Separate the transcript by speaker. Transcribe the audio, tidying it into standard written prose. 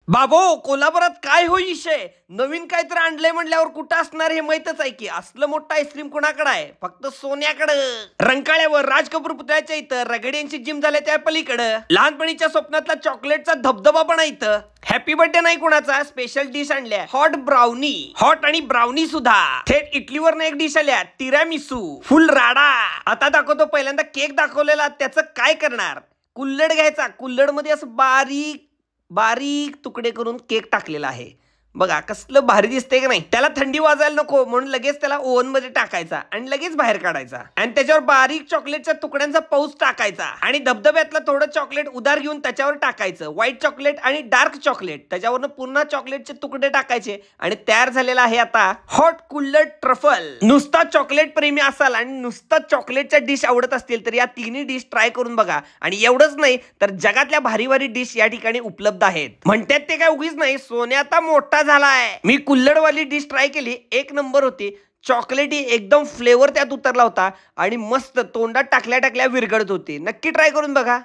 Speaker 1: बाबो कोल्हापुरात काय हो विषय नवीन काहीतरी आणलंय म्हणल्यावर कुठं असणार हे माहितच आहे की असलं मोठं आईस्क्रीम कुणाकडे आहे फक्त सोन्याकडं रंकाळ्यावर राज कपूर पुतळ्याच्या इथं रगड्यांची जिम झाल्या त्या पलीकडं लहानपणीच्या स्वप्नातला चॉकलेटचा धबधबा पण आहे इथं हॅपी बर्थडे नाही कुणाचा स्पेशल डिश आणल्या हॉट ब्राउनी हॉट आणि ब्राउनी सुद्धा थेट इटलीवर एक डिश आल्या तिरामिसू फुल राडा आता दाखवतो पहिल्यांदा केक दाखवलेला त्याचं काय करणार कुल्हड घ्यायचा कुल्हड मध्ये असं बारीक बारीक तुकडे करून केक टाकलेला आहे बघा कसलं भारी दिसतंय की नाही त्याला थंडी वाजायला नको म्हणून लगेच त्याला ओव्हन मध्ये टाकायचा आणि लगेच बाहेर काढायचा आणि त्याच्यावर बारीक चॉकलेटच्या तुकड्यांचा पाऊस टाकायचा आणि धबधब्यातलं थोडं चॉकलेट उधार घेऊन त्याच्यावर टाकायचं व्हाईट चॉकलेट आणि डार्क चॉकलेट त्याच्यावरनं पुन्हा चॉकलेटचे तुकडे टाकायचे आणि तयार झालेला आहे आता हॉट कुल्हड ट्रफल नुसता चॉकलेट प्रेमी असाल आणि नुसता चॉकलेटच्या डिश आवडत असतील तर या तिन्ही डिश ट्राय करून बघा आणि एवढंच नाही तर जगातल्या भारी भारी डिश या ठिकाणी उपलब्ध आहेत म्हणतात ते काय उगीच नाही सोन्याचा मोठा झालाय मी कुल्हडवाली डिश ट्राय केली एक नंबर होती चॉकलेटी एकदम फ्लेवर त्यात उतरला होता आणि मस्त तोंडात टाकल्या टाकल्या विरघळत होती नक्की ट्राय करून बघा